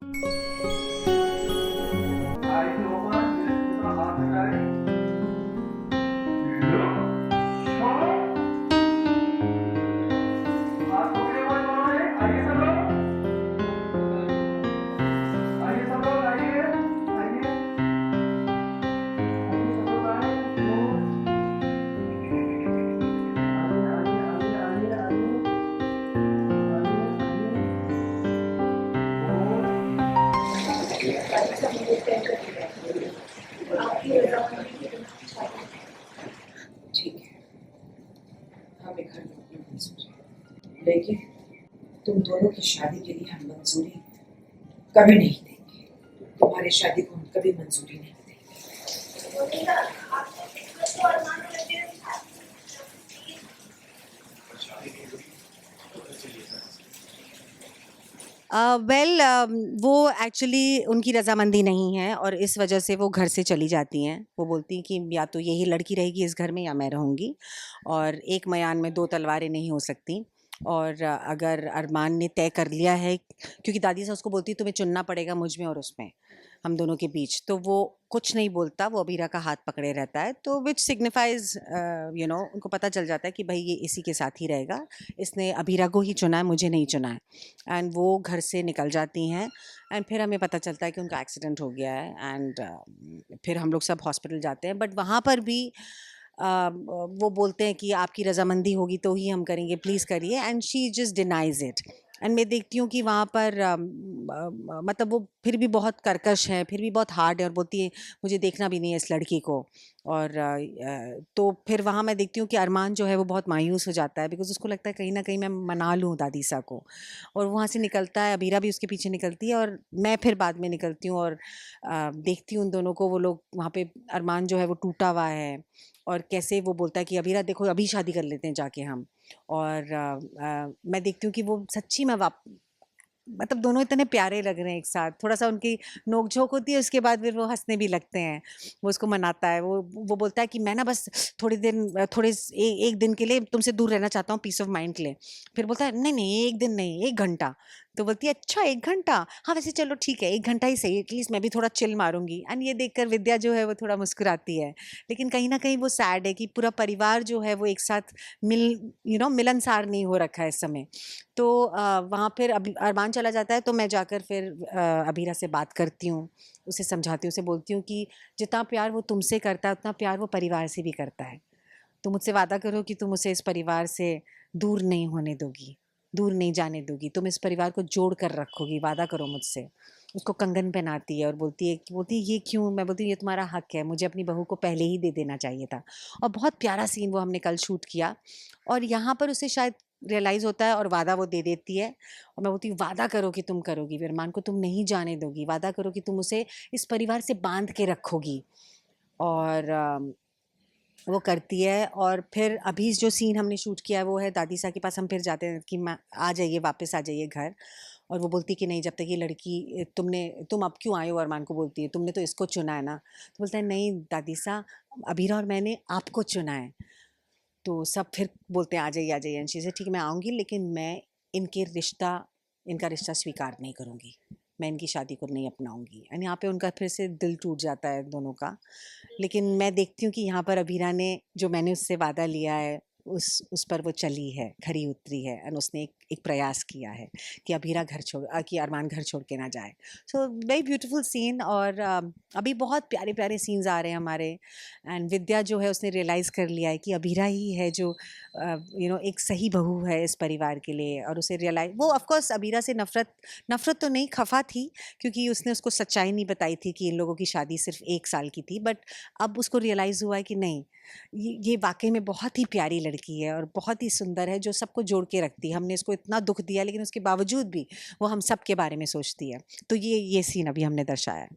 Eyes open, जिसका हाथ हटाए, look, short, हाथ पकड़े हुए दोनों ने, आइए सब लोग, आइए सब लोग, आइए, आइए, आइए सब लोग आए, आइए, आइए, आइए, आइए, आइए, ठीक है, हम एक घर में अपनी मंजूरी, लेकिन तुम दोनों की शादी के लिए हम मंजूरी कभी नहीं देंगे। तुम्हारी शादी को हम कभी मंजूरी नहीं देंगे। वेल वो एक्चुअली उनकी रज़ामंदी नहीं है और इस वजह से वो घर से चली जाती हैं। वो बोलती हैं कि या तो यही लड़की रहेगी इस घर में या मैं रहूँगी, और एक मयान में दो तलवारें नहीं हो सकती। और अगर अरमान ने तय कर लिया है, क्योंकि दादी साहब उसको बोलती है तुम्हें चुनना पड़ेगा मुझ में और उसमें, हम दोनों के बीच, तो वो कुछ नहीं बोलता, वो अबीरा का हाथ पकड़े रहता है, तो विच सिग्निफाइज उनको पता चल जाता है कि भाई ये इसी के साथ ही रहेगा, इसने अबीरा को ही चुना है, मुझे नहीं चुना है। एंड वो घर से निकल जाती हैं एंड फिर हमें पता चलता है कि उनका एक्सीडेंट हो गया है। एंड फिर हम लोग सब हॉस्पिटल जाते हैं, बट वहाँ पर भी वो बोलते हैं कि आपकी रज़ामंदी होगी तो ही हम करेंगे, प्लीज़ करिए, and she just denies it. And मैं देखती हूँ कि वहाँ पर मतलब वो फिर भी बहुत कर्कश है, फिर भी बहुत हार्ड है और बोलती है मुझे देखना भी नहीं है इस लड़की को। और तो फिर वहाँ मैं देखती हूँ कि अरमान जो है वो बहुत मायूस हो जाता है, बिकॉज़ उसको लगता है कहीं न कहीं मैं मना लूँ दादीसा को, और वहाँ से निकलता है, अबीरा भी उसके पीछे निकलती है और मैं फिर बाद में निकलती हूँ, और देखती हूँ उन दोनों को, वो लोग वहाँ पे, अरमान जो है वो टूटा हुआ है और कैसे वो बोलता है कि अबीरा देखो अभी शादी कर लेते हैं जाके हम। और मैं देखती हूँ कि वो सच्ची में मतलब दोनों इतने प्यारे लग रहे हैं एक साथ, थोड़ा-सा उनकी नोक-झोंक होती है, उसके बाद फिर वो हँसने भी लगते हैं। वो उसको मनाता है, वो बोलता है कि मैं ना बस थोड़ी दिन थोड़े स ए 1 दिन के लिए तुमसे दूर रहना चाहता हूँ पीस ऑफ माइंड के लिए। फिर बोलता है, नहीं-नहीं 1 दिन नहीं, 1 घंटा। तो बोलती है, अच्छा 1 घंटा? हाँ, वैसे चलो ठीक है, 1 घंटा ही सही, एटलीस्ट मैं भी थोड़ा चिल मारूँगी। एंड ये देखकर विद्या जो है वो थोड़ा मुस्कुराती है। लेकिन कहीं न कहीं वो सैड है कि पूरा परिवार जो है वो एक साथ मिलनसार नहीं हो रखा है इस समय। तो वहाँ फिर अरमान चला जाता है, तो मैं जाकर फिर अबीरा से बात करती हूँ, उसे समझाती हूँ, उसे बोलती हूँ कि जितना प्यार वो तुमसे करता है उतना प्यार वो परिवार से भी करता है। तुम मुझसे वादा करो कि तुम उसे इस परिवार से दूर नहीं होने दोगी, दूर नहीं जाने दोगी, तुम इस परिवार को जोड़ कर रखोगी, वादा करो मुझसे। उसको कंगन पहनाती है और बोलती है ये क्यों? मैं बोलती हूँ ये तुम्हारा हक है, मुझे अपनी बहू को पहले ही दे देना चाहिए था। और बहुत प्यारा सीन वो हमने कल शूट किया, और यहाँ पर उसे शायद रियलाइज़ होता है और वादा वो दे देती है, और मैं बोलती हूँ वादा करो कि तुम करोगी, अरमान को तुम नहीं जाने दोगी, वादा करो कि तुम उसे इस परिवार से बाँध के रखोगी। और वो करती है, और फिर अभी जो सीन हमने शूट किया है वो है दादी सा के पास हम फिर जाते हैं कि माँ आ जाइए, वापस आ जाइए घर। और वो बोलती कि नहीं, जब तक ये लड़की तुम अब क्यों आए हो, अरमान को बोलती है, तुमने तो इसको चुना है ना। तो बोलता है नहीं दादी सा, अबीरा और मैंने आपको चुना है। तो सब फिर बोलते हैं आ जाइए, आ जाइए, एंड शी सेड ठीक है मैं आऊँगी, लेकिन मैं इनके रिश्ता इनका रिश्ता स्वीकार नहीं करूँगी। मैं इनकी शादी को नहीं अपनाऊँगी। एंड यहाँ पे उनका फिर से दिल टूट जाता है दोनों का। लेकिन मैं देखती हूँ कि यहाँ पर अबीरा ने जो मैंने उससे वादा लिया है उस पर वो चली है, खरी उतरी है, एंड उसने एक प्रयास किया है कि कि अरमान घर छोड़ के ना जाए। So very beautiful scene. और अभी बहुत प्यारे-प्यारे सीन्स आ रहे हैं हमारे। एंड विद्या जो है उसने रियलाइज़ कर लिया है कि अबीरा ही है जो एक सही बहू है इस परिवार के लिए, और उसे रियलाइज़ वो ऑफ कोर्स अबीरा से नफ़रत तो नहीं, खफ़ा थी, क्योंकि उसने उसको सच्चाई नहीं बताई थी कि इन लोगों की शादी सिर्फ़ 1 साल की थी। बट अब उसको रियलाइज़ हुआ है कि नहीं, ये वाक़ई में बहुत ही प्यारी लड़की है और बहुत ही सुंदर है, जो सबको जोड़ के रखती है। हमने इसको इतना दुःख दिया लेकिन उसके बावजूद भी वो हम सब के बारे में सोचती है। तो ये सीन अभी हमने दर्शाया है।